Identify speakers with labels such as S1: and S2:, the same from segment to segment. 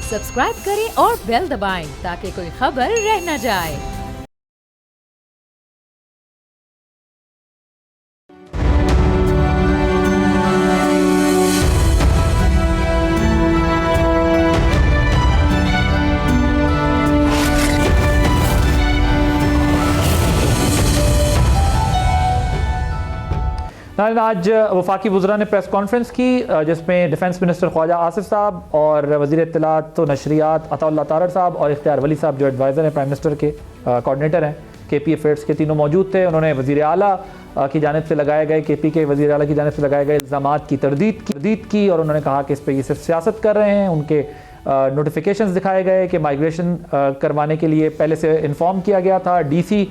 S1: Subscribe करें और bell दबाएं ताकि कोई खबर रह न जाए।
S2: आज वफाकी वज़रा ने प्रेस कॉन्फ्रेंस की जिसमें डिफेंस मिनिस्टर ख्वाजा आसिफ साहब और वज़ीर इत्तलात व नशरियात अताउल्लाह तारड़ साहब और इख्तियार वली साहब जो एडवाइज़र हैं प्राइम मिनिस्टर के कोऑर्डिनेटर हैं KP अफेयर्स के, तीनों मौजूद थे। उन्होंने वज़ीर आला की जानिब से लगाए गए KP के वज़ीर आला की जानिब से लगाए गए इल्ज़ामात की तरदीद की और उन्होंने कहा कि इस पर ये सिर्फ सियासत कर रहे हैं। उनके नोटिफिकेशंस दिखाए गए कि माइग्रेशन करवाने के लिए पहले से इन्फॉर्म किया गया था, DC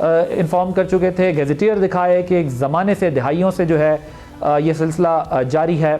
S2: इन्फॉर्म कर चुके थे, गेजेटियर दिखाए कि एक ज़माने से दिहाइयों से जो है ये सिलसिला जारी है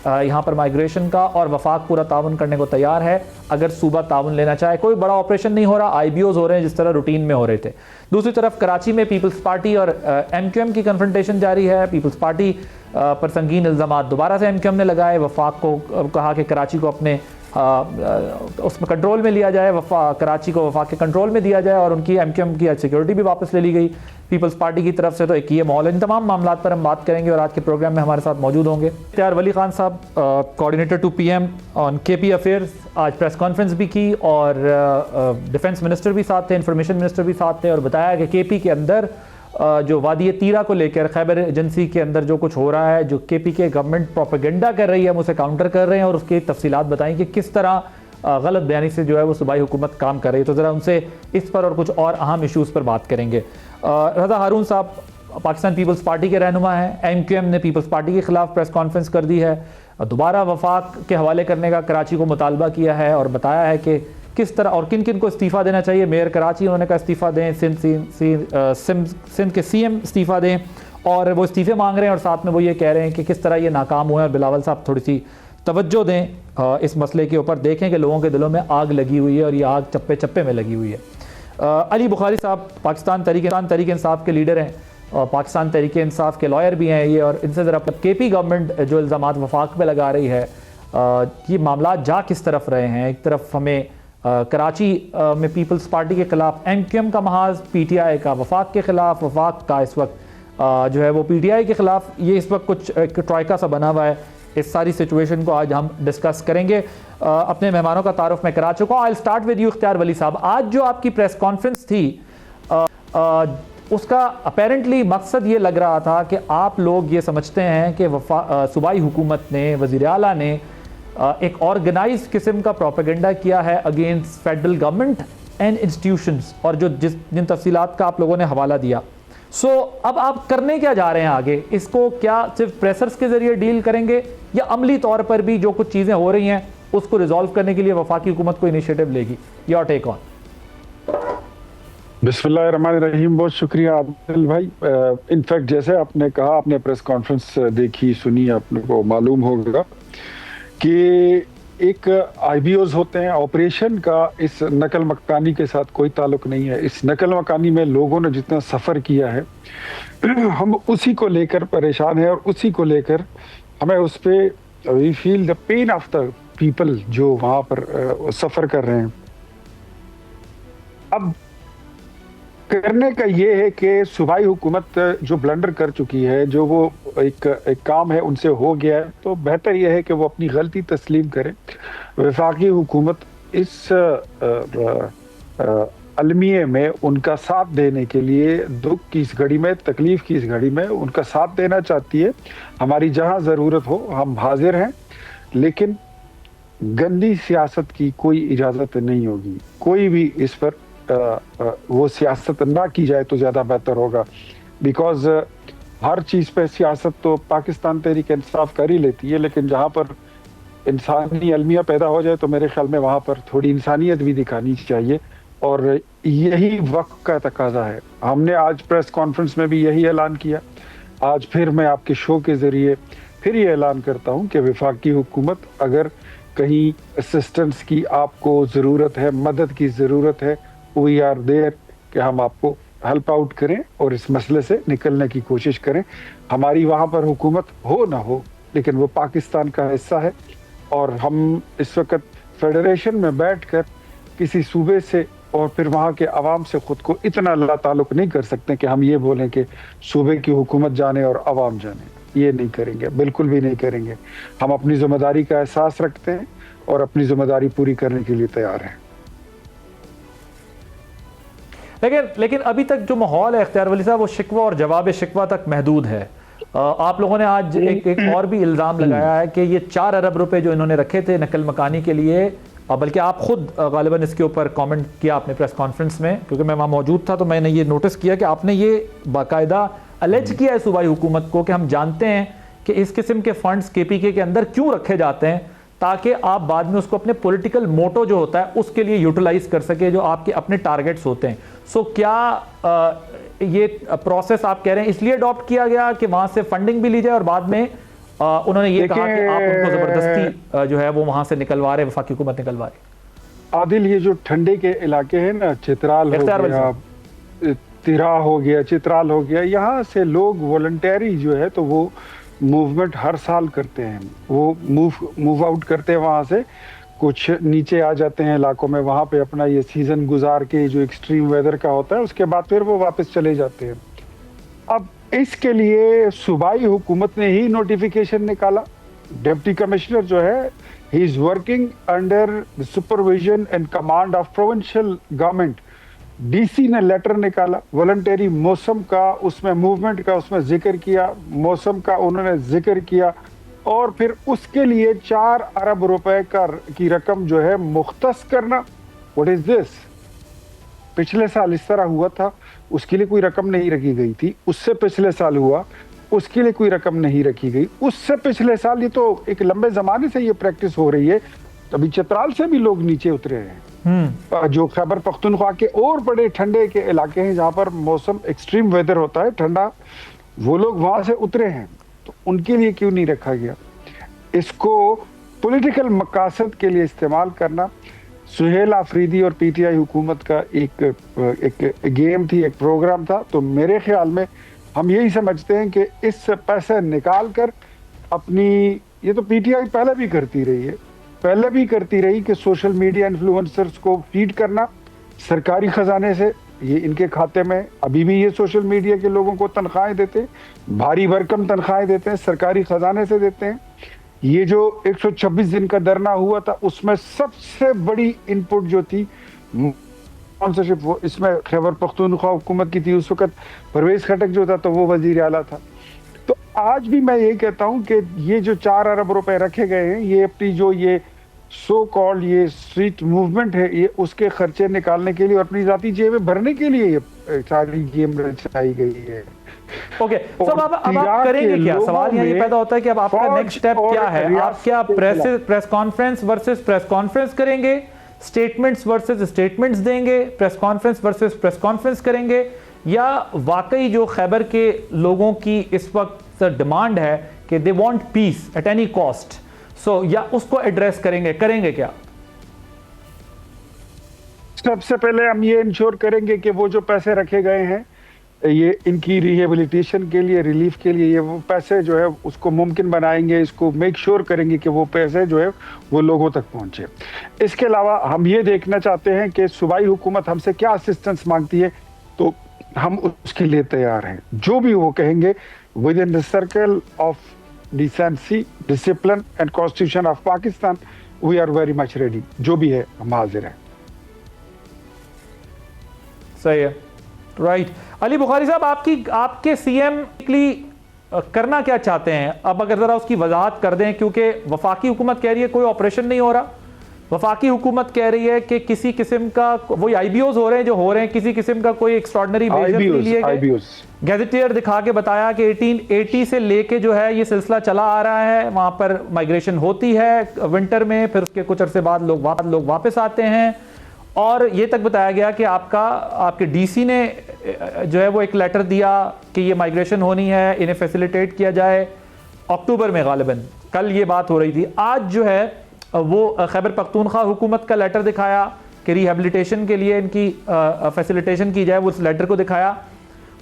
S2: यहाँ पर माइग्रेशन का, और वफाक पूरा ताउन करने को तैयार है अगर सूबा ताउन लेना चाहे। कोई बड़ा ऑपरेशन नहीं हो रहा, IBOs हो रहे हैं जिस तरह रूटीन में हो रहे थे। दूसरी तरफ कराची में पीपल्स पार्टी और MQM की कन्फ्रंटेशन जारी है। पीपल्स पार्टी पर संगीन इल्ज़ामात दोबारा से MQM ने लगाए। वफाक को कहा कि कराची को अपने उसमें कंट्रोल में लिया जाए, कराची को वफाक के कंट्रोल में दिया जाए, और उनकी MQM की सिक्योरिटी भी वापस ले ली गई पीपल्स पार्टी की तरफ से। तो एक ये माहौल है। इन तमाम मामलों पर हम बात करेंगे और आज के प्रोग्राम में हमारे साथ मौजूद होंगे इख्तियार वली खान साहब, coordinator to PM on KP affairs. आज प्रेस कॉन्फ्रेंस भी की और डिफेंस मिनिस्टर भी साथ थे, इंफॉर्मेशन मिनिस्टर भी साथ थे, और बताया कि KP के अंदर जो वादी तीरा को लेकर खैबर एजेंसी के अंदर जो कुछ हो रहा है, जो KP के गवर्नमेंट प्रोपेगेंडा कर रही है, हम उसे काउंटर कर रहे हैं और उसकी तफसीलात बताएं कि किस तरह गलत बयानी से जो है वो सूबाई हुकूमत काम कर रही है। तो ज़रा उनसे इस पर और कुछ और अहम इशूज़ पर बात करेंगे। रज़ा हारून साहब पाकिस्तान पीपल्स पार्टी के रहनुमा हैं। MQM ने पीपल्स पार्टी के ख़िलाफ़ प्रेस कॉन्फ्रेंस कर दी है, दोबारा वफाक के हवाले करने का कराची को मुतालबा किया है और बताया है कि किस तरह और किन किन को इस्तीफ़ा देना चाहिए। मेयर कराची उन्होंने कहा इस्तीफ़ा दें, सिंध के CM इस्तीफ़ा दें, और वो इस्तीफ़े मांग रहे हैं और साथ में वो ये कह रहे हैं कि किस तरह ये नाकाम हुए हैं। और बिलावल साहब थोड़ी सी तवज्जो दें इस मसले के ऊपर, देखें कि लोगों के दिलों में आग लगी हुई है और ये आग चप्पे चप्पे में लगी हुई है। अली बुखारी साहब पाकिस्तान तहरीक इंसाफ के लीडर हैं और पाकिस्तान तहरीक इंसाफ के लॉयर भी हैं ये, और इनसे ज़रा KP गवर्नमेंट जो इल्ज़ामात वफाक पे लगा रही है, ये मामला जा किस तरफ रहे हैं। एक तरफ हमें कराची में पीपल्स पार्टी के ख़िलाफ़ MQM का महाज, PTI का वफाक के ख़िलाफ़, वफाक का इस वक्त जो है वो PTI के ख़िलाफ़, ये इस वक्त कुछ एक ट्राइका सा बना हुआ है। इस सारी सिचुएशन को आज हम डिस्कस करेंगे। अपने मेहमानों का तारुफ मैं करा चुका हूँ। आई स्टार्ट विद यू इख्तियार वली साहब। आज जो आपकी प्रेस कॉन्फ्रेंस थी उसका अपेरेंटली मकसद ये लग रहा था कि आप लोग ये समझते हैं कि सूबाई हुकूमत ने, वज़ीर आला ने एक ऑर्गेनाइज किस्म का प्रोपेगेंडा किया है against federal government and institutions, और जिन तफसीलात का आप लोगों ने हवाला दिया। अब आप करने क्या जा रहे हैं आगे? इसको क्या सिर्फ प्रेशर्स के जरिए डील करेंगे या अमली तौर पर भी जो कुछ चीज़ें हो रही हैं उसको रिजॉल्व करने के लिए वफाकी हुकूमत को इनिशिएटिव लेगी? Your take on.
S3: बिस्मिल्लाहिर्रहमानिर्रहीम। बहुत शुक्रिया आदिल भाई। इनफैक्ट जैसे आपने कहा, आपने प्रेस कॉन्फ्रेंस देखी, सुनी, आपने को मालूम होगा कि एक IBOs होते हैं। ऑपरेशन का इस नकल मकानी के साथ कोई ताल्लुक नहीं है। इस नकल मकानी में लोगों ने जितना सफ़र किया है हम उसी को लेकर परेशान हैं और उसी को लेकर हमें उस पर we feel the pain of the people जो वहाँ पर सफ़र कर रहे हैं। अब करने का ये है कि सूबाई हुकूमत जो ब्लंडर कर चुकी है, जो वो एक काम है उनसे हो गया है, तो बेहतर ये है कि वो अपनी गलती तस्लीम करें। वफाकी हुकूमत इस अलमिये में उनका साथ देने के लिए, दुख की इस घड़ी में, तकलीफ की इस घड़ी में उनका साथ देना चाहती है। हमारी जहाँ ज़रूरत हो हम हाजिर हैं, लेकिन गंदी सियासत की कोई इजाज़त नहीं होगी। कोई भी इस पर वो सियासत ना की जाए तो ज़्यादा बेहतर होगा, बिकॉज हर चीज़ पे सियासत तो पाकिस्तान तहरीक इंसाफ कर ही लेती है, लेकिन जहाँ पर इंसानी अलमिया पैदा हो जाए तो मेरे ख्याल में वहाँ पर थोड़ी इंसानियत भी दिखानी चाहिए, और यही वक्त का तकाजा है। हमने आज प्रेस कॉन्फ्रेंस में भी यही ऐलान किया। आज फिर मैं आपके शो के ज़रिए फिर ये ऐलान करता हूँ कि वफाकी हुकूमत अगर कहीं असिस्टेंस की आपको ज़रूरत है, मदद की ज़रूरत है, वी आर देयर कि हम आपको हेल्प आउट करें और इस मसले से निकलने की कोशिश करें। हमारी वहाँ पर हुकूमत हो ना हो, लेकिन वो पाकिस्तान का हिस्सा है और हम इस वक्त फेडरेशन में बैठकर किसी सूबे से और फिर वहाँ के अवाम से खुद को इतना लाताल्लुक नहीं कर सकते कि हम ये बोलें कि सूबे की हुकूमत जाने और अवाम जाने। ये नहीं करेंगे, बिल्कुल भी नहीं करेंगे। हम अपनी जिम्मेदारी का एहसास रखते हैं और अपनी जिम्मेदारी पूरी करने के लिए तैयार हैं।
S2: लेकिन अभी तक जो माहौल है इख्तियार वली साहब, वो शिकवा और जवाब शिकवा तक महदूद है। आप लोगों ने आज एक और भी इल्ज़ाम लगाया है कि ये 4 अरब रुपए जो इन्होंने रखे थे नकल मकानी के लिए, बल्कि आप खुद गालिबन इसके ऊपर कमेंट किया आपने प्रेस कॉन्फ्रेंस में, क्योंकि मैं वहाँ मौजूद था तो मैंने ये नोटिस किया कि आपने ये बाकायदा अलेज किया है सूबाई हुकूमत को कि हम जानते हैं कि इस किस्म के फंड्स KPK के अंदर क्यों रखे जाते हैं, ताकि आप बाद में उसको अपने पॉलिटिकल मोटो जो होता है उसके लिए यूटिलाइज कर सके, जो आपके अपने टारगेट्स होते हैं। सो क्या ये प्रोसेस आप कह रहे हैं इसलिए अडॉप्ट किया गया कि वहां से फंडिंग भी ली जाए और बाद में उन्होंने ये कहा कि आप उनको जबरदस्ती जो है वो वहां से निकलवा रहे, वफाकी हुकूमत निकलवा रही?
S3: आदिल, ये जो ठंडे के इलाके हैं ना, चित्राल हो गया, तिरा हो गया, चित्राल हो गया, यहाँ से लोग वॉलंटरी जो है तो वो मूवमेंट हर साल करते हैं। वो मूव आउट करते हैं वहाँ से, कुछ नीचे आ जाते हैं इलाकों में, वहाँ पे अपना ये सीजन गुजार के जो एक्सट्रीम वेदर का होता है उसके बाद फिर वो वापस चले जाते हैं। अब इसके लिए सूबाई हुकूमत ने ही नोटिफिकेशन निकाला। डिप्टी कमिश्नर जो है, he is working under the supervision and command of provincial government. DC ने लेटर निकाला वॉलंटरी मौसम का, उसमें मूवमेंट का उसमें जिक्र किया, मौसम का उन्होंने जिक्र किया, और फिर उसके लिए 4 अरब रुपए की रकम जो है मुख्तस करना। What is this? पिछले साल इस तरह हुआ था, उसके लिए कोई रकम नहीं रखी गई थी। उससे पिछले साल हुआ, उसके लिए कोई रकम नहीं रखी गई। उससे पिछले साल, ये तो एक लंबे जमाने से ये प्रैक्टिस हो रही है। तभी चित्राल से भी लोग नीचे उतरे हैं। जो खैबर पख्तूनख्वा के और बड़े ठंडे के इलाके हैं जहां पर मौसम एक्सट्रीम वेदर होता है ठंडा, वो लोग वहां से उतरे हैं, तो उनके लिए क्यों नहीं रखा गया? इसको पॉलिटिकल मकासद के लिए इस्तेमाल करना सुहेल आफरीदी और PTI हुकूमत का एक गेम थी, एक प्रोग्राम था। तो मेरे ख्याल में हम यही समझते हैं कि इस पैसे निकाल कर अपनी, ये तो PTI पहले भी करती रही है, पहले भी करती रही कि सोशल मीडिया इन्फ्लुएंसर्स को फीड करना सरकारी खजाने से, ये इनके खाते में अभी भी ये सोशल मीडिया के लोगों को तनख्वाहें देते हैं, भारी भरकम तनख्वाहें देते हैं, सरकारी खजाने से देते हैं। ये जो 126 दिन का धरना हुआ था उसमें सबसे बड़ी इनपुट जो थी स्पॉन्सरशिप, वो इसमें खैबर पख्तूनख्वा हुकूमत की थी। उस वक्त परवेज खटक जो था तो वो वजीर आला था। तो आज भी मैं यही कहता हूं कि ये जो 4 अरब रुपए रखे गए हैं, ये अपनी जो ये सो कॉल्ड ये स्ट्रीट मूवमेंट है, ये उसके खर्चे निकालने के लिए और अपनी जाती जेबें भरने के लिए ये सारी गेम रचाई गई है।
S2: ओके, अब आप करेंगे क्या? सवाल यहाँ ये पैदा होता है कि अब आपका नेक्स्ट स्टेप क्या है? आप क्या press conference versus press conference करेंगे, स्टेटमेंट्स वर्सेस स्टेटमेंट्स देंगे, press conference versus press conference करेंगे, या वाकई जो खैबर के लोगों की इस वक्त डिमांड है कि they want peace at any cost, so या उसको एड्रेस करेंगे क्या?
S3: सबसे पहले हम ये इंश्योर करेंगे कि वो जो पैसे रखे गए हैं, ये इनकी रिहेबिलिटेशन के लिए, रिलीफ के लिए, ये वो पैसे जो है उसको मुमकिन बनाएंगे, इसको मेक श्योर करेंगे कि वो पैसे जो है वो लोगों तक पहुंचे। इसके अलावा हम ये देखना चाहते हैं कि सूबाई हुकूमत हमसे क्या असिस्टेंस मांगती है, तो हम उसके लिए तैयार हैं। जो भी वो कहेंगे within the circle of decency, discipline and constitution of Pakistan, we are very much ready. जो भी है हम हाजिर हैं।
S2: सही है, राइट। अली बुखारी साहब, आपके CM करना क्या चाहते हैं? अब अगर जरा उसकी वजाहत कर दें, क्योंकि वफाकी हुकूमत कह रही है कोई ऑपरेशन नहीं हो रहा, वफाकी हुकूमत कह रही है कि किसी किस्म का वही IBOs हो रहे हैं जो हो रहे हैं, किसी किस्म का कोई एक्स्ट्रॉर्डनरी मेजर नहीं लिए गए। गैजेटियर दिखा के बताया कि 1880 से लेके जो है ये सिलसिला चला आ रहा है, वहां पर माइग्रेशन होती है विंटर में, फिर उसके कुछ अरसे बाद लोग वापस आते हैं, और ये तक बताया गया कि आपके DC ने जो है वो एक लेटर दिया कि ये माइग्रेशन होनी है, इन्हें फैसिलिटेट किया जाए। अक्टूबर में गालिबन कल ये बात हो रही थी। आज जो है वो खैबर पख्तूनख्वा हुकूमत का लेटर दिखाया कि रिहेबिलिटेशन के लिए इनकी फैसिलिटेशन की जाए, वो उस लेटर को दिखाया।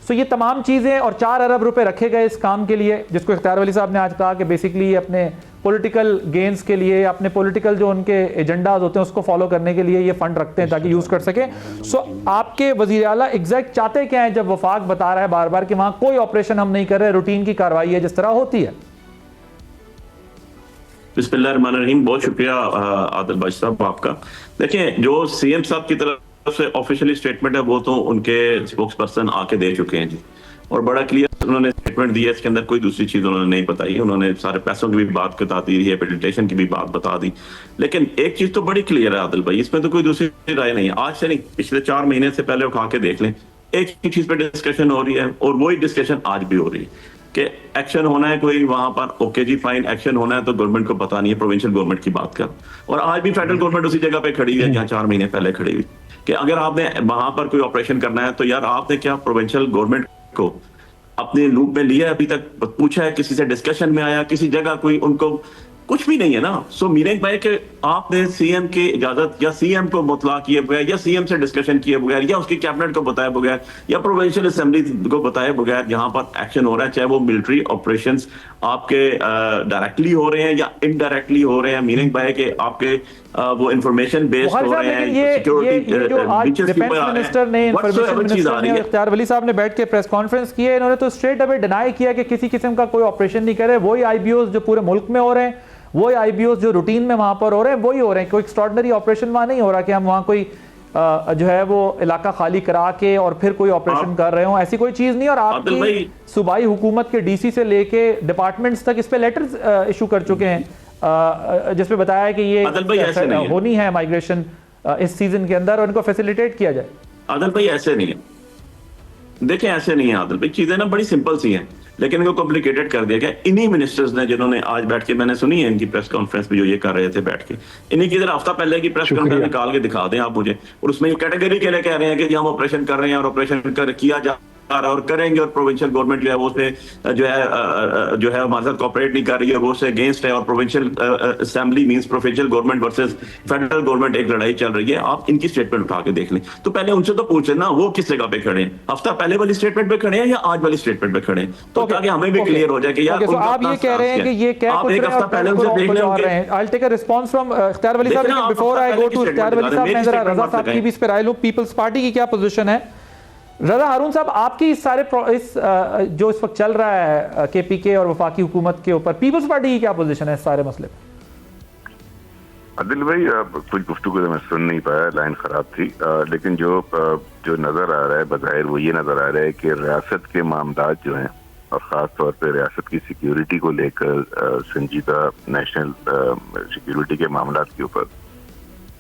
S2: सो ये तमाम चीज़ें, और 4 अरब रुपए रखे गए इस काम के लिए, जिसको इख्तियार वली साहब ने आज कहा कि बेसिकली अपने पॉलिटिकल गेन्स के लिए, अपने पॉलिटिकल जो उनके एजेंडाज होते हैं उसको फॉलो करने के लिए ये फंड रखते हैं ताकि यूज़ कर सकें। सो आपके वज़ीर आला एग्जैक्ट चाहते क्या हैं जब वफाक बता रहा है बार बार कि वहाँ कोई ऑपरेशन हम नहीं कर रहे, रूटीन की कार्रवाई है जिस तरह होती है?
S4: बिस्मिल्लाहिर्रहमानिर्रहीम, बहुत शुक्रिया आदिल बाज साहब आपका। देखिए, जो सीएम साहब की तरफ से ऑफिशियली स्टेटमेंट है वो तो उनके स्पोक्स पर्सन आके दे चुके हैं जी, और बड़ा क्लियर उन्होंने स्टेटमेंट दी है। इसके अंदर कोई दूसरी चीज उन्होंने नहीं बताई है। उन्होंने सारे पैसों की भी बात बता दी, रिहेबिलिटेशन की भी बात बता दी। लेकिन एक चीज तो बड़ी क्लियर है आदिल भाई, इसमें तो कोई दूसरी राय नहीं है। आज से नहीं, पिछले 4 महीने से पहले उठा के देख लें, एक ही चीज पे डिस्कशन हो रही है, और वही डिस्कशन आज भी हो रही है कि एक्शन होना है कोई वहां पर, ओके जी फाइन, एक्शन होना है तो गवर्नमेंट को पता नहीं है, प्रोविंशियल गवर्नमेंट की बात कर। और आज भी फेडरल गवर्नमेंट उसी जगह पे खड़ी हुई है जहां 4 महीने पहले खड़ी हुई, कि अगर आपने वहां पर कोई ऑपरेशन करना है तो यार आपने क्या प्रोविंशियल गवर्नमेंट को अपने लूप में लिया, अभी तक पूछा है, किसी से डिस्कशन में आया, किसी जगह कोई उनको कुछ भी नहीं है ना। सो मीनिंग भाई कि आपने सीएम की इजाजत या सीएम को मुतला किए बगैर या सीएम से डिस्कशन किए बगैर या उसकी कैबिनेट को बताए बगैर या प्रोविंशियल असेंबली को बताए बगैर यहाँ पर एक्शन हो रहा है, चाहे वो मिलिट्री ऑपरेशंस आपके डायरेक्टली हो रहे हैं या इनडायरेक्टली हो रहे हैं, मीनिंग भाई कि आपके वो इंफॉर्मेशन बेस्ड हो रहे हैं,
S2: ये जो आज डिफेंस मिनिस्टर ने, इंफॉर्मेशन मिनिस्टर ने, इख्तियार वली साहब ने बैठ के प्रेस कॉन्फ्रेंस की है, इन्होंने तो स्ट्रेट अवे डिनाई किया कि किसी किस्म का कोई ऑपरेशन नहीं करे। वही आईबीओस जो पूरे मुल्क में हो रहे हैं, वही आईबीओस जो रूटीन में वहां पर हो रहे हैं, वही हो रहे हैं। कोई एक्स्ट्राऑर्डिनरी ऑपरेशन वहां नहीं हो रहा कि हम वहां कोई जो है वो इलाका खाली करा के और फिर कोई ऑपरेशन कर रहे हो, ऐसी कोई चीज नहीं। और आपकी सूबाई हुकूमत के डीसी से लेके डिपार्टमेंट्स तक इस पे लेटर्स इशू कर चुके हैं जिसपे बताया है कि ये होनी है माइग्रेशन इस सीजन के अंदर और इनको फैसिलिटेट किया जाए।
S4: आदिल भाई ऐसे नहीं है, देखें ऐसे नहीं है आदिल भाई, चीजें ना बड़ी सिंपल सी हैं लेकिन इनको कॉम्प्लिकेटेड कर दिया गया। इन्हीं मिनिस्टर्स ने जिन्होंने आज बैठ के, मैंने सुनी है इनकी प्रेस कॉन्फ्रेंस भी जो ये कर रहे थे बैठ के, इन्हीं की तरह हफ्ता पहले की प्रेस कॉन्फ्रेंस निकाल के दिखा दें आप मुझे, और उसमें ये कैटेगरी के लिए कह रहे हैं कि हम ऑपरेशन कर रहे हैं और ऑपरेशन किया जा और करेंगे, और प्रोविंशियल गवर्नमेंट जो है वो उससे जो है हमारे साथ कोऑपरेट नहीं कर रही है, वो उससे अगेंस्ट है, और provincial assembly means provincial government versus federal government एक लड़ाई चल रही है। आप इनकी स्टेटमेंट उठा के देख लें, तो पहले उनसे तो पूछ लेना वो किस जगह पे खड़े हैं, हफ्ता पहले वाली स्टेटमेंट पे खड़े हैं या आज वाली स्टेटमेंट पे खड़े हैं, तो ताकि हमें भी क्लियर हो जाए कि यार
S2: आप ये कह रहे हैं कि ये क्या
S4: आप एक हफ्ता पहले उनसे देख लें।
S2: I will take a response from Ikhtiyar Wali साहब। बिफोर आई गो टू इख्तियार वली साहब, मैं जरा रजा साहब की भी इस पर राय लूं, पीपल्स पार्टी की क्या पोजीशन है। रजा हारून साहब, आपकी इस सारे जो इस वक्त चल रहा है केपीके और वफाकी हुकूमत के ऊपर, पीपल्स पार्टी की क्या पोजीशन है इस सारे मसले पर?
S5: आदिल भाई, कुछ गुफ्तगू मैं सुन नहीं पाया, लाइन खराब थी, लेकिन जो नजर आ रहा है बज़ाहिर वो ये नजर आ रहा है कि रियासत के मामलात जो हैं और ख़ास तौर पर रियासत की सिक्योरिटी को लेकर संजीदा नेशनल सिक्योरिटी के मामलात के ऊपर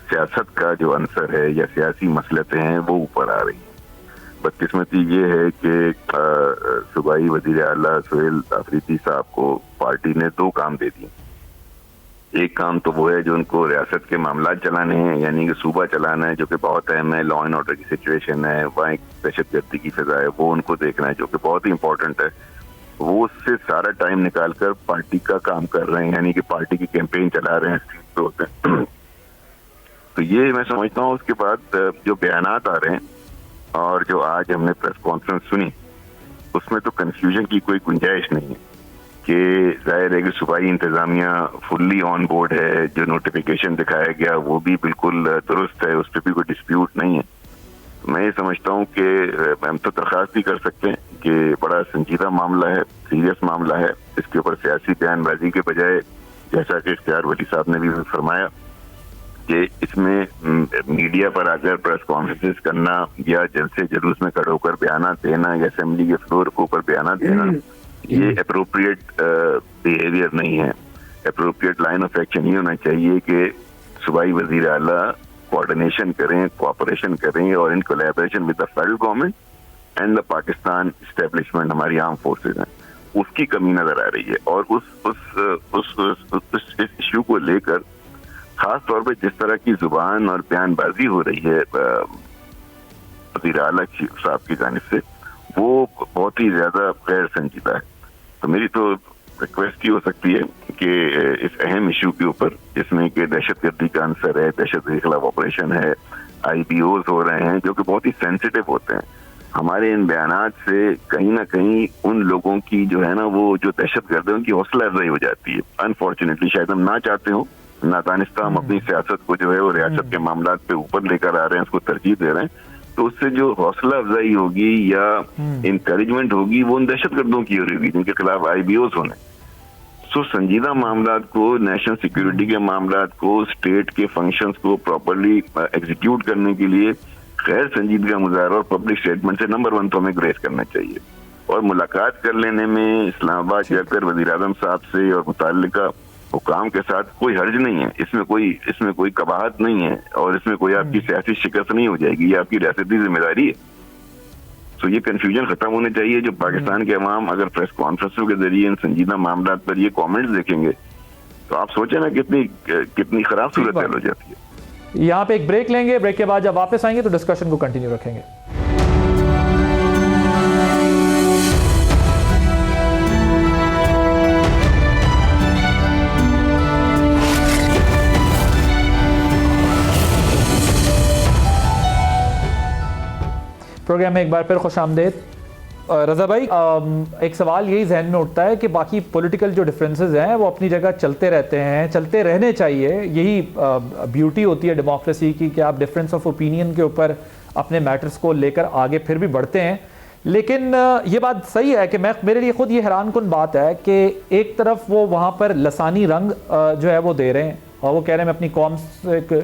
S5: सियासत का जो अंसर है या सियासी मसलतें हैं वो ऊपर आ रही हैं। बदकिस्मती ये है कि सूबाई वजीर आला सुहेल आफरीदी साहब को पार्टी ने 2 काम दे दिए। एक काम तो वो है जो उनको रियासत के मामलात चलाने हैं, यानी कि सूबा चलाना है, जो कि बहुत अहम है, लॉ एंड ऑर्डर की सिचुएशन है, वहाँ एक दहशतगर्दी की फिजा है, वो उनको देखना है जो कि बहुत ही इंपॉर्टेंट है। वो उससे सारा टाइम निकाल कर पार्टी का काम कर रहे हैं, यानी कि पार्टी की कैंपेन चला रहे हैं, स्ट्रीट पे होते हैं। तो ये मैं समझता हूँ उसके बाद जो बयानात आ रहे हैं और जो आज हमने प्रेस कॉन्फ्रेंस सुनी, उसमें तो कंफ्यूजन की कोई गुंजाइश नहीं है कि जाहिर है कि सूबाई इंतजामिया फुल्ली ऑन बोर्ड है, जो नोटिफिकेशन दिखाया गया वो भी बिल्कुल दुरुस्त है, उस पर भी कोई डिस्प्यूट नहीं है। मैं ये समझता हूँ कि हम तो दरख्वास्त भी कर सकते हैं कि बड़ा संजीदा मामला है, सीरियस मामला है, इसके ऊपर सियासी बयानबाजी के बजाय जैसा कि इख्तियार वली साहब ने भी फरमाया कि इसमें मीडिया पर आकर प्रेस कॉन्फ्रेंसेस करना या जलसे जुलूस में खड़े होकर बयाना देना या असेंबली के फ्लोर के ऊपर बयाना देना, ये अप्रोप्रिएट बिहेवियर नहीं है। अप्रोप्रिएट लाइन ऑफ एक्शन ये होना चाहिए कि सूबाई वजीर आला कोऑर्डिनेशन करें, कोऑपरेशन करें और in collaboration with the federal government and the Pakistan establishment, हमारी आर्म फोर्सेज हैं, उसकी कमी नजर आ रही है। और उस इश्यू को लेकर खास तौर पे जिस तरह की जुबान और बयानबाजी हो रही है वज़ीर आला साहब की जानिब से, वो बहुत ही ज्यादा गैर संजीदा है। तो मेरी तो रिक्वेस्ट ही हो सकती है कि इस अहम इशू के ऊपर, जिसमें कि दहशतगर्दी का आंसर है, दहशत के खिलाफ ऑपरेशन है, IBOs हो रहे हैं जो कि बहुत ही सेंसिटिव होते हैं, हमारे इन बयानात से कहीं ना कहीं उन लोगों की जो है ना वो जो दहशतगर्द है उनकी हौसला अफजाई हो जाती है। अनफॉर्चुनेटली शायद हम ना चाहते हो, नादानिस्ता हम अपनी सियासत को जो है वो रियासत के मामलात पे ऊपर लेकर आ रहे हैं, उसको तरजीह दे रहे हैं, तो उससे जो हौसला अफजाई होगी या इंकरेजमेंट होगी वो उन दहशतगर्दों की हो रही होगी जिनके खिलाफ IBOs होने। सो संजीदा मामलात को, नेशनल सिक्योरिटी के मामलात को, स्टेट के फंक्शंस को प्रॉपरली एग्जीक्यूट करने के लिए गैर संजीदगी मुजाहरा और पब्लिक स्टेटमेंट से नंबर 1 तो हमें ग्रेस करना चाहिए। और मुलाकात कर लेने में इस्लामाबाद जाकर वज़ीर-ए-आज़म साहब से और मुतल्लिका हुकाम के साथ कोई हर्ज नहीं है, इसमें कोई कबाहत नहीं है और इसमें कोई आपकी सियासी शिकस्त नहीं हो जाएगी, ये आपकी रियासती जिम्मेदारी है। तो ये कंफ्यूजन खत्म होने चाहिए। जो पाकिस्तान के अवाम अगर प्रेस कॉन्फ्रेंसों के जरिए इन संजीदा मामलात पर ये कमेंट्स देखेंगे तो आप सोचें ना कितनी खराब सूरत हाल हो जाती है।
S2: यहाँ पे एक ब्रेक लेंगे, ब्रेक के बाद जब वापस आएंगे तो डिस्कशन को कंटिन्यू रखेंगे। प्रोग्राम में एक बार फिर खुशामदीद। रज़ा भाई, एक सवाल यही जहन में उठता है कि बाकी पॉलिटिकल जो डिफरेंसेस हैं वो अपनी जगह चलते रहते हैं, चलते रहने चाहिए, यही ब्यूटी होती है डेमोक्रेसी की कि आप डिफरेंस ऑफ ओपिनियन के ऊपर अपने मैटर्स को लेकर आगे फिर भी बढ़ते हैं। लेकिन ये बात सही है कि मेरे लिए खुद ये हैरान कुन बात है कि एक तरफ वो वहाँ पर लसानी रंग जो है वो दे रहे हैं और वो कह रहे हैं मैं अपनी कौम,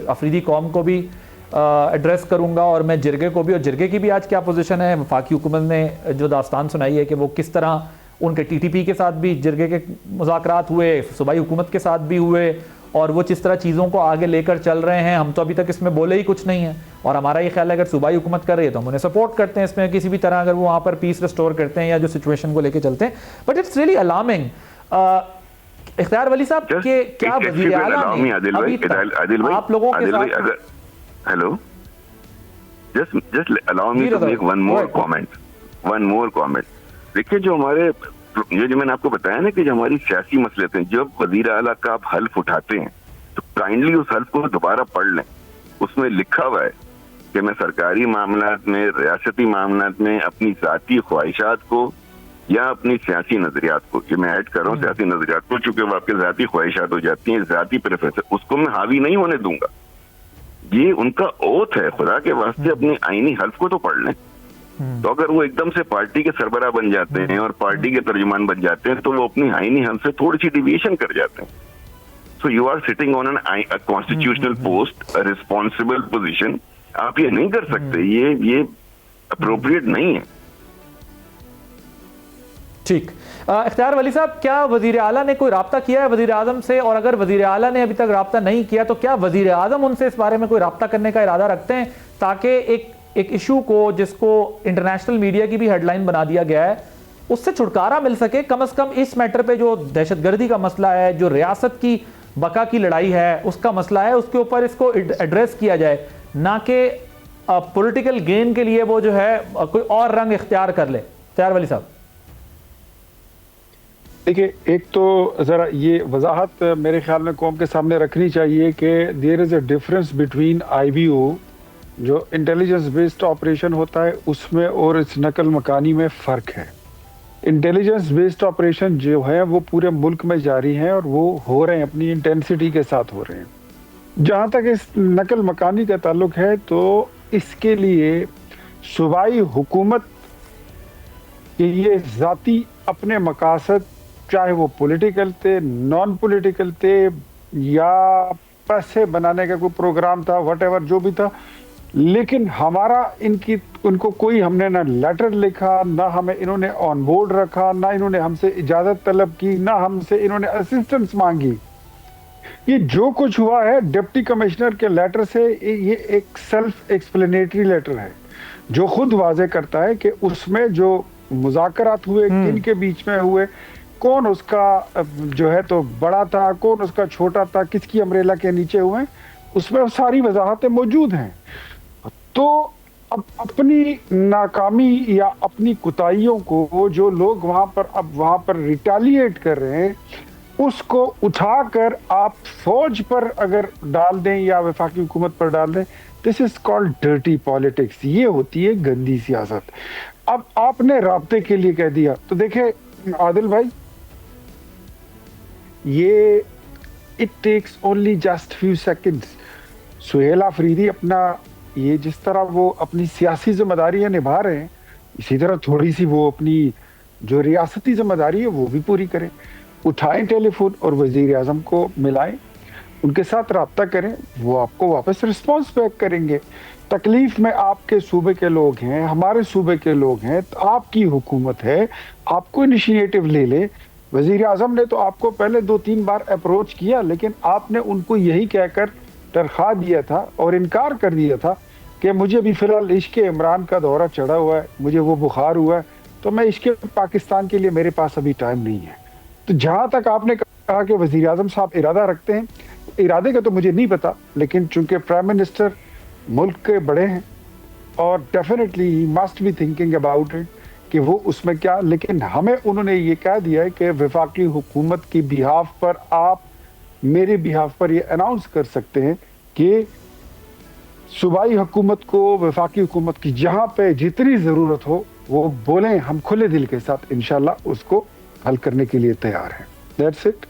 S2: अफरीदी कौम को भी एड्रेस करूंगा और मैं जिरगे को भी, और जिरगे की भी आज क्या पोजीशन है। वफाकी हुकूमत ने जो दास्तान सुनाई है कि वो किस तरह उनके TTP के साथ भी जिरगे के मुज़ाकरात हुए, सूबाई हुकूमत के साथ भी हुए और वो जिस तरह चीज़ों को आगे लेकर चल रहे हैं। हम तो अभी तक इसमें बोले ही कुछ नहीं है और हमारा ये ख्याल है अगर सूबाई हुकूमत कर रही है तो हम उन्हें सपोर्ट करते हैं इसमें किसी भी तरह, अगर वो वहाँ पर पीस रिस्टोर करते हैं या जो सिचुएशन को लेकर चलते हैं। But it's really alarming. इख्तियार वली साहब के क्या वज़ीर आला ने अभी तक आप लोगों के साथ,
S5: hello, just allow me to make one more comment। देखिए जो हमारे ये जो मैंने आपको बताया ना कि जो हमारी सियासी मसले थे, जब वजीर आला का आप हल्फ उठाते हैं तो काइंडली उस हल्फ को दोबारा पढ़ लें। उसमें लिखा हुआ है कि मैं सरकारी मामलात में, रियासती मामलात में अपनी ज़ाती ख्वाहिशात को या अपनी सियासी नजरियात को, ये मैं ऐड कर रहा हूँ सियासी नजरियात को, चूंकि वो आपके ज़ाती ख्वाहिशात हो जाती हैं, ज़ाती प्रेफरेंस, उसको मैं हावी नहीं होने दूंगा। ये उनका ओथ है, खुदा के वास्ते अपनी आईनी हल्फ को तो पढ़ लें। तो अगर वो एकदम से पार्टी के सरबराह बन जाते हैं और पार्टी के तर्जुमान बन जाते हैं तो वो अपनी आईनी हल्फ से थोड़ी सी डिविएशन कर जाते हैं। So you are sitting on an constitutional post, a responsible position, आप ये नहीं कर सकते, ये अप्रोप्रिएट नहीं है।
S2: ठीक। इख्तियार वली साहब, क्या वजीर आला ने कोई राब्ता किया है वजीर आजम से, और अगर वजीर आला ने अभी तक राब्ता नहीं किया तो क्या वजीर आजम उनसे इस बारे में कोई राब्ता करने का इरादा रखते हैं ताकि एक इशू को, जिसको इंटरनेशनल मीडिया की भी हेडलाइन बना दिया गया है, उससे छुटकारा मिल सके? कम से कम इस मैटर पे जो दहशतगर्दी का मसला है, जो रियासत की बका की लड़ाई है, उसका मसला है, उसके ऊपर इसको एड्रेस किया जाए, ना कि पॉलिटिकल गेन के लिए वो जो है कोई और रंग इख्तियार कर ले। इख्तियार वली साहब,
S3: देखिए, एक तो ज़रा ये वजाहत मेरे ख्याल में कौम के सामने रखनी चाहिए कि there is a difference between IBO जो इंटेलिजेंस बेस्ड ऑपरेशन होता है उसमें और इस नकल मकानी में फ़र्क है। इंटेलिजेंस बेस्ड ऑपरेशन जो है वो पूरे मुल्क में जारी हैं और वो हो रहे हैं, अपनी इंटेंसिटी के साथ हो रहे हैं। जहाँ तक इस नकल मकानी का ताल्लुक है तो इसके लिए सूबाई हुकूमत के ये ज़ाती अपने मकासद, चाहे वो पॉलिटिकल थे, नॉन पॉलिटिकल थे या पैसे बनाने का कोई प्रोग्राम था, व्हाटएवर जो भी था, लेकिन हमारा उनको कोई हमने ना लेटर लिखा, ना हमें इन्होंने ऑन बोर्ड रखा, ना इन्होंने हमसे इजाज़त तलब की, ना हमसे इन्होंने असिस्टेंस मांगी। ये जो कुछ हुआ है डिप्टी कमिश्नर के लेटर से, ये एक सेल्फ एक्सप्लेनेटरी लेटर है जो खुद वाजे करता है कि उसमें जो मुज़ाकरात हुए, किन के बीच में हुए, कौन उसका जो है तो बड़ा था, कौन उसका छोटा था, किसकी अम्ब्रेला के नीचे हुए, उसमें सारी वजाहतें मौजूद हैं। तो अब अपनी नाकामी या अपनी कुताहियों को जो लोग वहाँ पर रिटेलिएट कर रहे हैं, उसको उठाकर आप फौज पर अगर डाल दें या वफाकी हुकूमत पर डाल दें, this is called dirty politics. ये होती है गंदी सियासत। अब आपने राब्ते के लिए कह दिया, तो देखे आदिल भाई, ये it takes only just few seconds. Suhail Afridi अपना ये जिस तरह वो अपनी सियासी जिम्मेदारियां निभा रहे हैं, इसी तरह थोड़ी सी वो अपनी जो रियासती जिम्मेदारी है वो भी पूरी करें। उठाएं टेलीफोन और वजीर आजम को मिलाएं, उनके साथ रब्ता करें, वो आपको वापस रिस्पॉन्स बैक करेंगे। तकलीफ में आपके सूबे के लोग हैं, हमारे सूबे के लोग हैं, तो आपकी हुकूमत है, आपको इनिशिएटिव ले ले। वजीर आजम ने तो आपको पहले 2-3 बार अप्रोच किया, लेकिन आपने उनको यही कहकर तरखा दिया था और इनकार कर दिया था कि मुझे भी फिलहाल इश्क इमरान का दौरा चढ़ा हुआ है, मुझे वो बुखार हुआ है, तो मैं इश्क पाकिस्तान के लिए मेरे पास अभी टाइम नहीं है। तो जहां तक आपने कहा कि वजीर आजम साहब इरादा रखते हैं, इरादे का तो मुझे नहीं पता, लेकिन चूंकि प्राइम मिनिस्टर मुल्क के बड़े हैं और definitely he must be thinking about it कि वो उसमें क्या। लेकिन हमें उन्होंने ये कह दिया है कि वफाकी हुकूमत की बिहाफ पर आप मेरे बिहाफ पर ये अनाउंस कर सकते हैं कि सूबाई हुकूमत को, वफाकी हुकूमत की जहां पे जितनी ज़रूरत हो वो बोलें, हम खुले दिल के साथ इंशाल्लाह उसको हल करने के लिए तैयार हैं। That's it.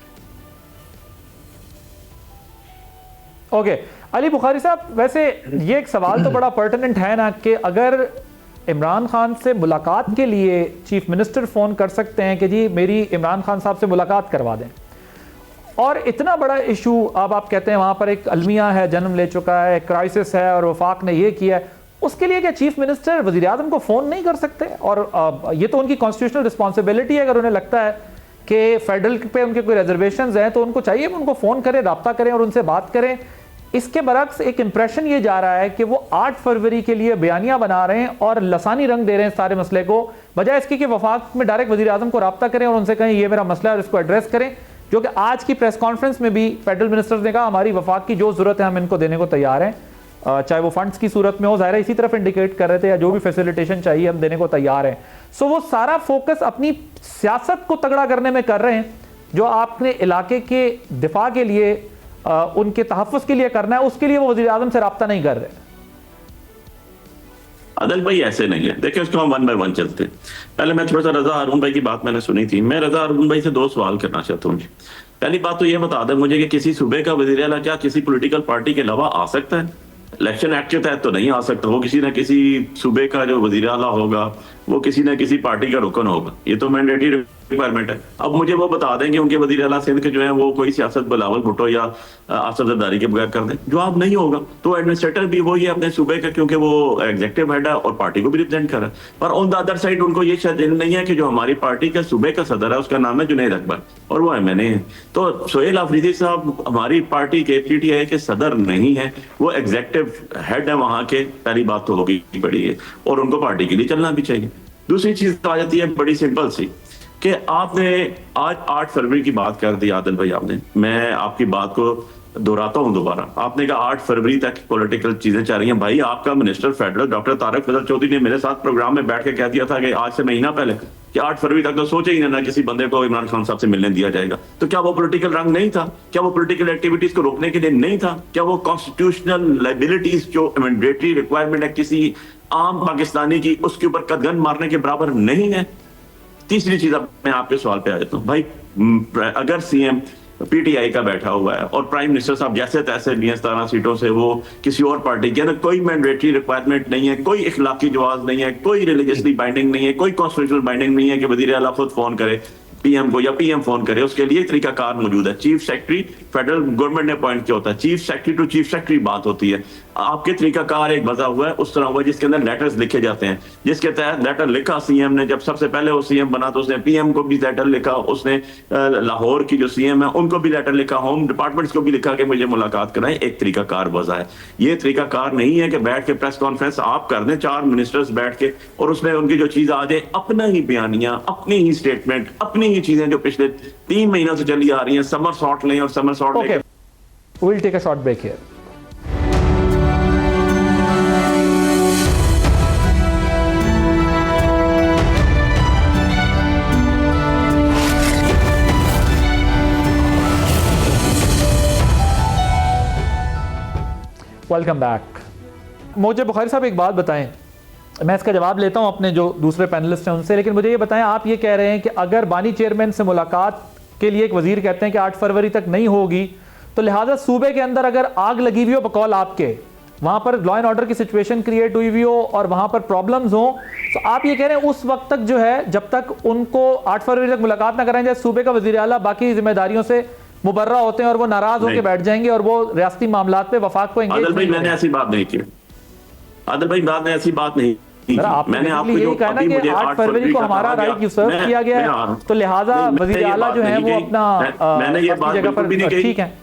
S2: Okay Ali Bukhari साहब, वैसे ये एक सवाल तो बड़ा पर्टिनेंट है ना कि अगर इमरान खान से मुलाकात के लिए चीफ मिनिस्टर फ़ोन कर सकते हैं कि जी मेरी इमरान खान साहब से मुलाकात करवा दें, और इतना बड़ा इशू अब आप कहते हैं वहाँ पर एक अलमिया है, जन्म ले चुका है, क्राइसिस है और वफाक ने ये किया है, उसके लिए क्या चीफ मिनिस्टर वज़ीर आज़म को फ़ोन नहीं कर सकते? और ये तो उनकी कॉन्स्टिट्यूशनल रिस्पॉन्सिबिलिटी है। अगर उन्हें लगता है कि फेडरल पे उनके कोई रिजर्वेशंस हैं तो उनको चाहिए उनको फ़ोन करें, रब्ता करें और उनसे बात करें। इसके बरक्स एक इंप्रेशन ये जा रहा है कि वो 8 फरवरी के लिए बयानियां बना रहे हैं और लसानी रंग दे रहे हैं सारे मसले को, बजाय इसके कि वफाक में डायरेक्ट वज़ीर आज़म को रब्ता करें और उनसे कहें ये मेरा मसला है और इसको एड्रेस करें। जो कि आज की प्रेस कॉन्फ्रेंस में भी फेडरल मिनिस्टर ने कहा हमारी वफाक की जो ज़रूरत है हम इनको देने को तैयार हैं, चाहे वो फंड्स की सूरत में हो, ज़ाहिर है इसी तरफ इंडिकेट कर रहे थे, या जो भी फैसिलिटेशन चाहिए हम देने को तैयार हैं। सो वो सारा फोकस अपनी सियासत को तगड़ा करने में कर रहे हैं, जो आपने इलाके के दिफा के लिए उनके तहफ़्फ़ुज़ के लिए करना है, उसके लिए वो वज़ीर आज़म से रब्ता नहीं कर रहे।
S4: आदिल भाई ऐसे नहीं है, देखिए उसको हम 1 बाय 1 चलते हैं। पहले मैं थोड़ा सा रजा हारून भाई की बात मैंने सुनी थी, मैं रजा हारून भाई से 2 सवाल करना चाहता हूँ। पहली बात तो ये बता दें मुझे कि किसी सूबे का वज़ीर आला क्या किसी पॉलिटिकल पार्टी के अलावा आ सकता है? इलेक्शन एक्ट के तहत तो नहीं आ सकता, वो किसी ना किसी सूबे का जो वज़ीर आला होगा वो किसी ना किसी पार्टी का रुकन होगा, ये तो मैंडेटरी रिक्वायरमेंट है। अब मुझे वो बता दें कि उनके वज़ीर आला सिंध के जो है वो कोई सियासत बिलावल भुट्टो या आसिफ जरदारी के बगैर कर दें, जवाब नहीं होगा। तो एडमिनिस्ट्रेटर भी वही है अपने सूबे का, क्योंकि वो एग्जीक्यूटिव हेड है और पार्टी को भी रिप्रेजेंट कर रहा है। पर ऑन द अदर साइड उनको ये शायद नहीं है कि जो हमारी पार्टी का सूबे का सदर है उसका नाम है जुनैद अकबर और वो MNA है। तो सुहेल आफरीदी साहब हमारी पार्टी के PTI के सदर नहीं है, वो एग्जीक्यूटिव हेड है वहां के, पहली बात तो होगी बड़ी है, और उनको पार्टी के लिए चलना भी चाहिए। दूसरी चीज आ जाती है बड़ी सिंपल सी कि आपने आज 8 फरवरी की बात कर दी आदिल भाई, आपने, मैं आपकी बात को दोहराता हूं दोबारा, आपने कहा 8 फरवरी तक पॉलिटिकल चीजें चल रही हैं। भाई आपका मिनिस्टर फेडरल डॉक्टर तारक फजल चौधरी ने मेरे साथ प्रोग्राम में बैठ के कह दिया था कि आज से महीना पहले कि 8 फरवरी तक तो सोचे ही ना किसी बंदे को इमरान खान साहब से मिलने दिया जाएगा। तो क्या वो पॉलिटिकल रंग नहीं था? क्या वो पॉलिटिकल एक्टिविटीज को रोकने के लिए नहीं था? क्या वो कॉन्स्टिट्यूशनल लाइबिलिटीज जो मैंडेटरी रिक्वायरमेंट है किसी आम पाकिस्तानी की, उसके ऊपर कदगन मारने के बराबर नहीं है? तीसरी चीज अब मैं आपके सवाल पे आ जाता हूँ भाई, अगर CM PTI का बैठा हुआ है और प्राइम मिनिस्टर साहब जैसे तैसे 17 सीटों से वो किसी और पार्टी के, कोई मैंडेटरी रिक्वायरमेंट नहीं है, कोई इखलाकी जवाब नहीं है, कोई रिलीजियसली बाइंडिंग नहीं है, कोई कॉन्स्टिट्यूशनल बाइंडिंग नहीं है कि वज़ीर आला खुद फोन करे PM को या PM फोन करे, उसके लिए तरीकाकार मौजूद है। चीफ सेक्रेटरी फेडरल गवर्नमेंट ने अपॉइंट किया होता है, chief secretary to chief secretary बात होती है। आपके तरीकाकार एक बजा हुआ है, उस तरह हुआ जिसके अंदर लेटर्स लिखे जाते हैं, जिसके तहत लेटर लिखा CM ने, जब सबसे पहले वो CM बना तो उसने PM को भी लेटर लिखा, उसने लाहौर की जो CM है उनको भी लेटर लिखा, होम डिपार्टमेंट्स को भी लिखा कि मुझे मुलाकात कराएं। एक तरीकाकार वजह है, ये तरीकाकार नहीं है कि बैठ के प्रेस कॉन्फ्रेंस आप कर दें 4 मिनिस्टर्स बैठ के और उसमें उनकी जो चीज आ जाए, अपना ही बयानियां, अपनी ही स्टेटमेंट, अपनी ही चीजें जो पिछले 3 महीनों से चली आ रही हैं, समर शॉट लें और समर शॉट
S2: लें। We'll take a short break here. Welcome back. मुझे बुखारी साहब एक बात बताएं, मैं इसका जवाब लेता हूं अपने जो दूसरे पैनलिस्ट हैं उनसे, लेकिन मुझे ये बताएं, आप ये कह रहे हैं कि अगर बानी चेयरमैन से मुलाकात के लिए एक वजीर कहते हैं कि 8 फरवरी तक नहीं होगी, तो लिहाजा सूबे के अंदर अगर आग लगी हुई हो बकौल आपके, वहां पर लॉ एंड ऑर्डर की सिचुएशन क्रिएट हुई हुई हो और वहां पर प्रॉब्लम्स हो, तो आप ये कह रहे हैं उस वक्त तक जो है, जब तक उनको 8 फरवरी तक मुलाकात ना कराएं जाए, सूबे का वजीर आला बाकी जिम्मेदारियों से मुबर्रा होते हैं और वो नाराज होकर बैठ जाएंगे और वो रियासती मामलात पे वफाक को
S4: आदिल भाई मैंने ऐसी बात नहीं की, आदिल भाई मैंने ऐसी बात नहीं की। मैंने आपको
S2: यही कहा ना कि 8 फरवरी को हमारा राइट यूसर्व किया गया है, तो लिहाजा वजीर आला जो है वो अपना
S4: मैंने ये बात
S2: जगह पर ठीक है।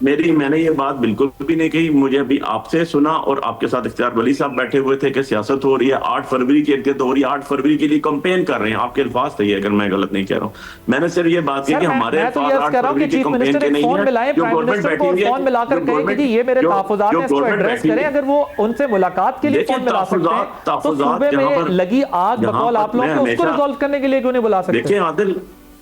S4: मैंने ये बात बिल्कुल भी नहीं कही। मुझे अभी आपसे सुना और आपके साथ इख्तियार वली साहब बैठे हुए थे कि सियासत हो रही है, 8 फरवरी के इर्द गिर्द हो रही है, 8 फरवरी के लिए कंपेन कर रहे हैं, आपके अल्फाज थे ये, अगर मैं गलत नहीं कह रहा हूँ। मैंने सिर्फ ये बात की कि हमारे 8 फरवरी की कंपेन के नहीं है, जो गवर्नमेंट बैठी हुई है,
S2: फोन मिलाकर कहें कि ये मेरे तहफ्फुज़ात हैं, इसको एड्रेस करें। अगर वो उनसे मुलाकात के लिए फोन मिला सकते हैं, तो सूबे में लगी आग बकौल आप लोगों को उसको रिजॉल्व करने के लिए क्यों नहीं बुला सकते?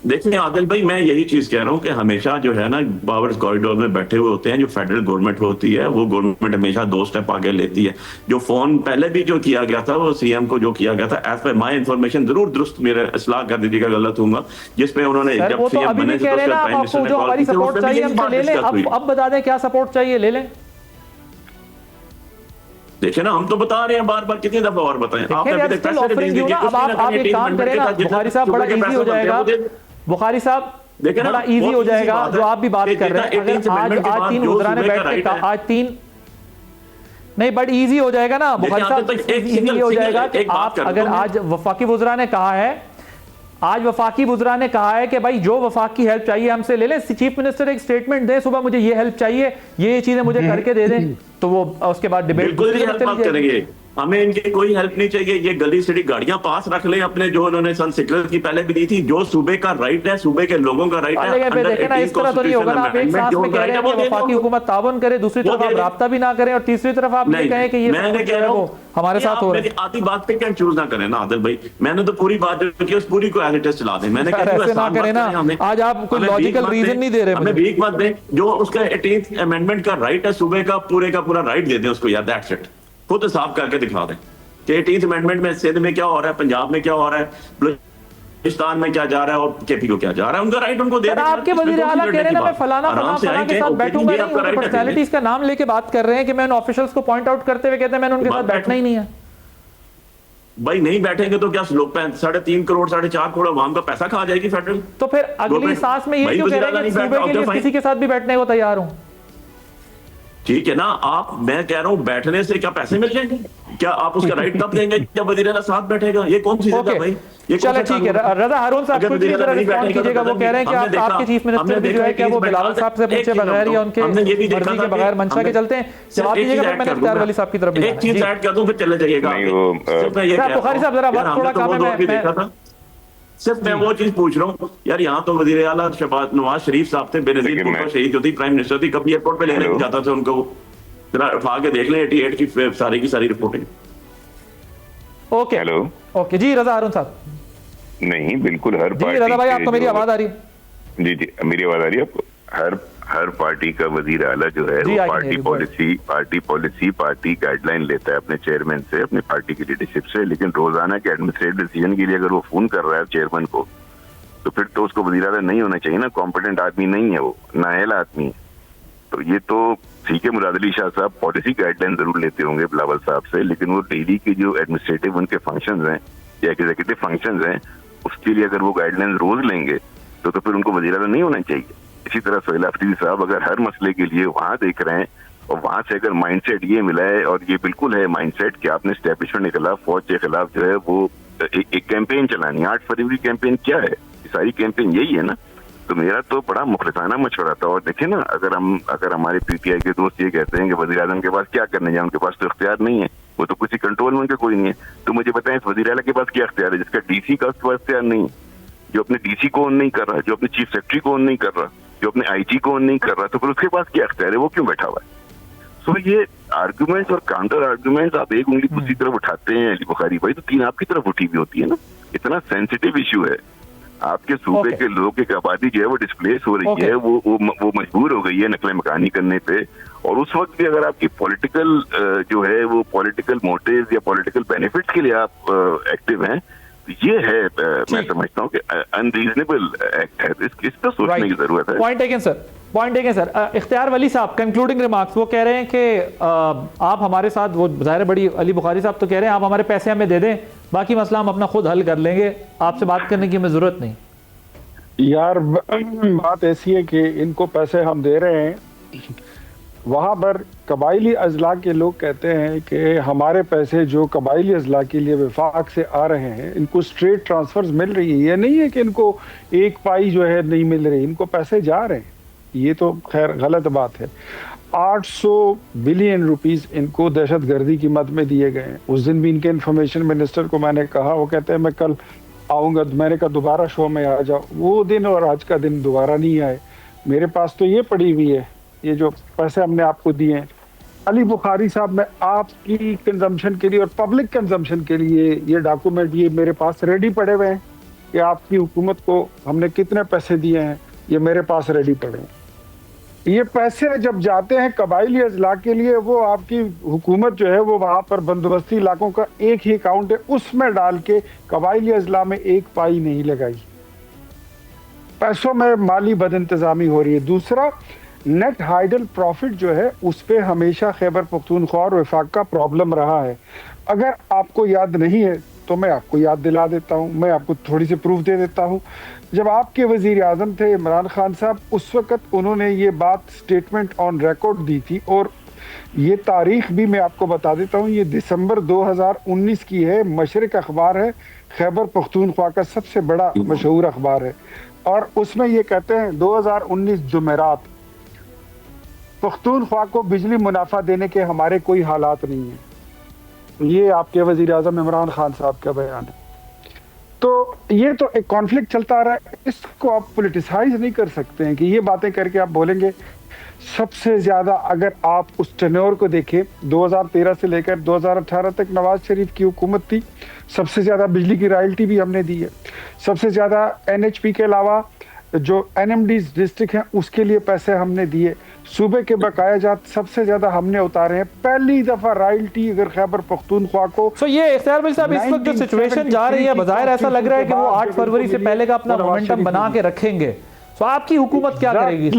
S4: देखिए आदिल भाई, मैं यही चीज कह रहा हूँ कि हमेशा जो है ना पावर्स कॉरिडोर में बैठे हुए होते हैं, जो फेडरल गवर्नमेंट होती है वो गवर्नमेंट हमेशा 2 स्टेप आगे लेती है। जो फोन पहले भी जो किया गया था वो सीएम को जो किया गया था, एज पर माई इन्फॉर्मेशन, जरूर दुरुस्त मेरे इस्लाह कर दीजिएगा गलत हूँगा, जिसपे उन्होंने जब सीएम बने
S2: तो प्राइम मिनिस्टर ने कॉल की थी, सपोर्ट चाहिए हमसे ले लें। अब बता दें क्या सपोर्ट चाहिए, ले लें।
S4: देखिए ना, हम तो बता रहे हैं बार बार, कितनी दफा और बताएं।
S2: अब आप एक काम करें ना बुखारी साहब, बड़ा इजी हो जाएगा। बुखारी साहब बड़ा इजी हो जाएगा जो आप भी बात कर रहे हैं। अगर आज 3 वज़रा ने बैठ के आज 3 नहीं, बट इजी हो जाएगा ना बुखारी साहब, इजी हो जाएगा कि आप अगर आज वफाकी वज़रा ने कहा है, आज वफाकी वज़रा ने कहा है कि भाई जो वफाक की हेल्प चाहिए हमसे ले लें। चीफ मिनिस्टर एक स्टेटमेंट दें, सुबह मुझे ये हेल्प चाहिए, ये चीजें मुझे करके दे दें, तो वो उसके बाद डिबेट
S4: करेंगे। हमें इनकी कोई हेल्प नहीं चाहिए। ये गली सिटी गाड़ियां पास रख लें अपने, जो उन्होंने सन सिक्योरिटी की पहले भी दी थी, जो सूबे का राइट है, सूबे के लोगों का राइट है।
S2: देखें ना, इस तरह तो नहीं होगा ना। आप एक सांस में कह रहे हैं कि वफाकी हुकूमत ताबन करे, दूसरी तरफ आप राब्ता भी ना करें, और तीसरी तरफ आप ये कहें कि ये
S4: मैंने कह रहा हूं
S2: हमारे साथ हो रहा है।
S4: आधी बात पे क्या चूज ना करें ना आदिल भाई, मैंने तो पूरी बात की, उस पूरी को एज इट इज चला दें। मैंने
S2: ऐसे ना करें ना, आज आप कोई लॉजिकल रीजन नहीं दे रहे,
S4: हमें भीख मत दें। जो उसका 18th अमेंडमेंट का राइट है, सूबे का पूरा राइट दे दें उसको यार, दैट्स इट। खुद साफ करके दिखा दें कि 18th अमेंडमेंट में सिंध में क्या हो रहा है, पंजाब में क्या हो रहा है, बलूचिस्तान में क्या जा रहा है और केपी को क्या जा रहा है, उनका राइट उनको दे दें।
S2: आपके वजीर आला कह रहे हैं ना मैं फलाना के साथ बैठूंगा नहीं, उनके पर्सनैलिटीज का नाम लेके बात कर रहे हैं कि मैं उन ऑफिशियल्स को पॉइंट आउट करते हुए कहते हैं मैंने उनके साथ बैठना ही नहीं है।
S4: भाई नहीं बैठेंगे तो क्या लोग 3.5 करोड़ 4.5 करोड़ आवाम का पैसा खा जाएगी फेडरल।
S2: तो फिर अगली सांस में ये क्यों कह रहे हैं कि सूबे के लिए किसी के साथ भी बैठने को तैयार हूं? ठीक
S4: है ना, मैं कह रहा हूं बैठने से क्या पैसे मिल जाएंगे? क्या आप उसका राइट तब देंगे जब वजीर आला साथ बैठेगा? ये कौन सी जगह भाई? ये
S2: चलो ठीक है, रजा हारून साहब कुछ इधर रिस्पॉन्ड कीजिएगा। वो कह रहे हैं कि आपके चीफ मिनिस्टर भी जो है क्या वो बिलावल साहब से पूछे बगैर या उनके मर्जी के बगैर मंशा के चलते हैं? जवाब दीजिएगा, फिर मैंने इख्तियार वली साहब की तरफ
S4: एक चीज ऐड कर दूं फिर चले जाइएगा।
S2: बुखारी साहब जरा वक्त थोड़ा कम है,
S4: सिर्फ मैं वो चीज पूछ रहा हूँ यार, यहाँ तो वजीर आला नवाज शरीफ साहब थे, बेनजीर भुट्टो शहीद जो थी प्राइम मिनिस्टर थी, कभी एयरपोर्ट पे लेने जाता था उनको, जरा उठा के देख लें 88 की सारी रिपोर्टिंग।
S2: ओके हेलो ओके जी रजा हारून साहब।
S5: नहीं बिल्कुल हर
S2: जी रजा भाई आपको मेरी आवाज आ रही है?
S5: जी मेरी आवाज आ रही है आपको? हर पार्टी का वजीर आला जो है वो पार्टी पॉलिसी गाइडलाइन लेता है अपने चेयरमैन से, अपनी पार्टी की लीडरशिप से, लेकिन रोजाना के एडमिनिस्ट्रेटिव डिसीजन के लिए अगर वो फोन कर रहा है चेयरमैन को, तो फिर तो उसको वजीर आला नहीं होना चाहिए ना, कॉम्पिटेंट आदमी नहीं है वो, नाअहल आदमी है। तो ये तो ठीक है, मुराद अली शाह साहब पॉलिसी गाइडलाइन जरूर लेते होंगे बिलावल साहब से, लेकिन वो डेली के जो एडमिनिस्ट्रेटिव उनके फंक्शंस हैं या एग्जीक्यूटिव फंक्शंस हैं, उसके लिए अगर वो गाइडलाइन रोज लेंगे तो फिर उनको वजीर आला नहीं होना चाहिए। इसी तरह सोहेल अफरीदी साहब अगर हर मसले के लिए वहां देख रहे हैं और वहां से अगर माइंडसेट ये मिला है, और ये बिल्कुल है माइंडसेट कि आपने एस्टेब्लिशमेंट के खिलाफ, फौज के खिलाफ जो है वो एक कैंपेन चलानी, 8 फरवरी कैंपेन क्या है, सारी कैंपेन यही है ना। तो मेरा तो बड़ा मुखलिसाना मशवरा था। और देखे ना, अगर हमारे पीटीआई के दोस्त ये कहते हैं कि वजीर आजम के पास क्या करने जाए, उनके पास तो इख्तियार नहीं है, वो तो किसी कंट्रोल में उनके कोई नहीं है, तो मुझे बताएं इस वजीर आला के पास क्या इख्तियार है जिसका डीसी का उसके पास इख्तियार नहीं है, जो अपने डीसी को ऑन नहीं कर रहा, जो अपने चीफ सेक्रेटरी को ऑन नहीं कर रहा, जो अपने आईजी को ऑन नहीं कर रहा, तो फिर उसके पास क्या इख्तियार है, वो क्यों बैठा हुआ है? सो ये आर्गुमेंट्स और काउंटर आर्गुमेंट्स आप एक उंगली दूसरी तरफ उठाते हैं अली बुखारी भाई, तो 3 आपकी तरफ उठी भी होती है ना। इतना सेंसिटिव इश्यू है, आपके सूबे के लोगों की आबादी जो है वो डिस्प्लेस हो रही है, वो मजबूर हो गई है नकल मकानी करने पे। और उस वक्त भी अगर आपकी पॉलिटिकल जो है वो पॉलिटिकल मोटिव या पॉलिटिकल बेनिफिट्स के लिए आप एक्टिव हैं, ये है मैं समझता हूँ कि अनरीजनेबल एक्ट है। इस पर सोचने की जरूरत है।
S2: Point taken sir. इख्तियार वली साहब कंक्लूडिंग रिमार्क्स, वो कह रहे हैं कि आप हमारे साथ, वो ज़ाहिर बड़ी अली बुखारी साहब तो कह रहे हैं आप हमारे पैसे हमें दे दें, बाकी मसला हम अपना खुद हल कर लेंगे, आपसे बात करने की हमें ज़रूरत नहीं।
S3: यार बात ऐसी है कि इनको पैसे हम दे रहे हैं, वहाँ पर कबायली अजला के लोग कहते हैं कि हमारे पैसे जो कबायली अजला के लिए वफाक से आ रहे हैं इनको स्ट्रेट ट्रांसफर्स मिल रही है। ये नहीं है कि इनको एक पाई जो है नहीं मिल रही, इनको पैसे जा रहे हैं। ये तो खैर गलत बात है। 800 बिलियन रुपीस इनको दहशत गर्दी की मद में दिए गए हैं। उस दिन भी इनके इंफॉर्मेशन मिनिस्टर को मैंने कहा, वो कहते हैं मैं कल आऊँगा, मैंने कहा दोबारा शो में आ जाओ। वो दिन और आज का दिन दोबारा नहीं आए। मेरे पास तो ये पड़ी हुई है, ये जो पैसे हमने आपको दिए हैं। अली बुखारी साहब, मैं आपकी कंजम्पशन के लिए और पब्लिक कंजम्पशन के लिए ये डॉक्यूमेंट ये मेरे पास रेडी पड़े हुए हैं कि आपकी हुकूमत को हमने कितने पैसे दिए हैं, ये मेरे पास रेडी पड़े हैं। ये पैसे जब जाते हैं कबायली अजला के लिए, वो आपकी हुकूमत जो है वो वहाँ पर बंदोबस्ती इलाकों का एक ही अकाउंट है, उसमें डाल के कबायली अजला में एक पाई नहीं लगाई। पैसों में माली बदइंतजामी हो रही है। दूसरा, नेट हाइडल प्रॉफिट जो है उस पर हमेशा खैबर पख्तूनख्वा और वफाक का प्रॉब्लम रहा है। अगर आपको याद नहीं है तो मैं आपको याद दिला देता हूँ, मैं आपको थोड़ी सी प्रूफ दे देता हूँ। जब आपके वजीर आज़म थे इमरान खान साहब, उस वक़्त उन्होंने ये बात स्टेटमेंट ऑन रिकॉर्ड दी थी, और ये तारीख भी मैं आपको बता देता हूँ, ये दिसंबर 2019 की है। मशरिक अखबार है, खैबर पख्तूनख्वा का सबसे बड़ा मशहूर अखबार है, और उसमें ये कहते हैं 2019 जुमेरात, पख्तूनख्वा को बिजली मुनाफा देने के हमारे कोई हालात नहीं है। ये आपके वजीर आज़म इमरान खान साहब का बयान है। तो ये तो एक कॉन्फ्लिक्ट चलता आ रहा है, इसको आप पोलिटिसाइज नहीं कर सकते हैं कि ये बातें करके आप बोलेंगे। सबसे ज़्यादा अगर आप उस टेन्योर को देखें, 2013 से लेकर 2018 तक नवाज शरीफ की हुकूमत थी, सबसे ज़्यादा बिजली की रॉयल्टी भी हमने दी है। सबसे ज़्यादा NHP के अलावा जो NMDs डिस्ट्रिक्ट हैं उसके लिए पैसे हमने दिए। सूबे के बकाया जात सबसे ज्यादा हमने उतारे हैं। पहली दफा रॉयल्टी अगर खैबर पख्तूनख्वा को।
S2: सो ये इख्तियार भाई साहब, इस वक्त जो सिचुएशन जा रही है, बाज़ाहिर ऐसा लग रहा है कि वो 8 फरवरी से पहले का अपना मोमेंटम बना के रखेंगे। सो आपकी हुकूमत क्या करेगी?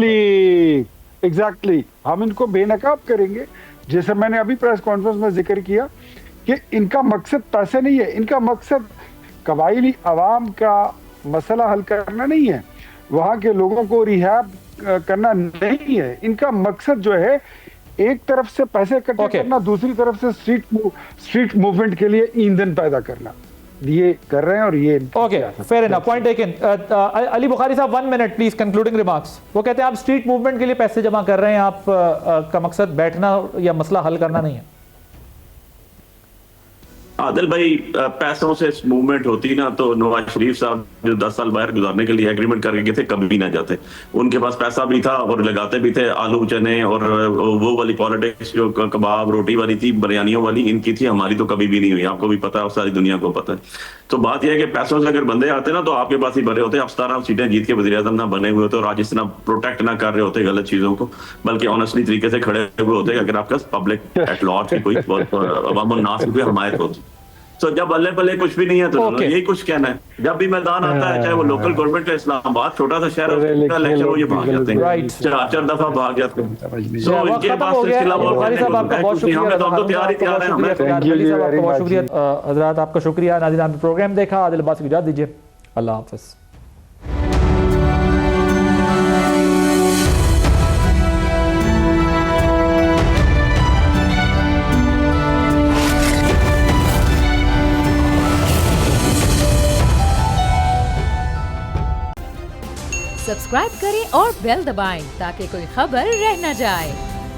S3: एग्जैक्टली, हम इनको बेनकाब करेंगे। जैसे मैंने अभी प्रेस कॉन्फ्रेंस में जिक्र किया कि इनका मकसद पैसे नहीं है, इनका मकसद कबायली अवाम का मसला हल करना नहीं है, वहाँ के लोगों को रिहैब करना नहीं है। इनका मकसद जो है एक तरफ से पैसे इकट्ठे करना, दूसरी तरफ से स्ट्रीट मूवमेंट के लिए ईंधन पैदा करना, ये कर रहे हैं। और ये
S2: fair enough, point taken. Ali Bukhari साहब 1 मिनट प्लीज, कंक्लूडिंग रिमार्क्स। वो कहते हैं आप स्ट्रीट मूवमेंट के लिए पैसे जमा कर रहे हैं, आप का मकसद बैठना या मसला हल करना नहीं है।
S4: आदिल भाई, पैसों से मूवमेंट होती ना तो नवाज शरीफ साहब जो 10 साल बाहर गुजारने के लिए एग्रीमेंट करके गए थे, कभी ना जाते। उनके पास पैसा भी था और लगाते भी थे। आलू चने और वो वाली पॉलिटिक्स जो कबाब रोटी वाली थी, बिरयानियों वाली, इनकी थी, हमारी तो कभी भी नहीं हुई। आपको भी पता है और सारी दुनिया को पता है। तो बात यह है कि पैसों से अगर बंदे आते ना तो आपके पास ही भरे होते। आप 17 सीटें जीत के वज़ीर आज़म ना बने हुए होते और आज इस तरह प्रोटेक्ट ना कर रहे होते गलत चीजों को, बल्कि ऑनेस्टली तरीके से खड़े हुए होते अगर आपका पब्लिक एट लार्ज की कोई अवाम नास की हमायत होती। तो जब बल्ले बल्ले कुछ भी नहीं है तो यही कुछ कहना है। जब भी मैदान आता है, चाहे वो लोकल गवर्नमेंट है, इस्लामाबाद छोटा सा शहर इलेक्शन हो, ये भाग जाते हैं, 4 दफा भाग जाते हैं। तो इनके पास बहुत
S2: शुक्रिया हजरात, आपका शुक्रिया। नाज़रीन, आपने प्रोग्राम देखा, आदिल अब्बास की इजाज़त दीजिए, अल्लाह हाफ़िज़।
S1: सब्सक्राइब करें और बेल दबाएं ताकि कोई खबर रह न जाए।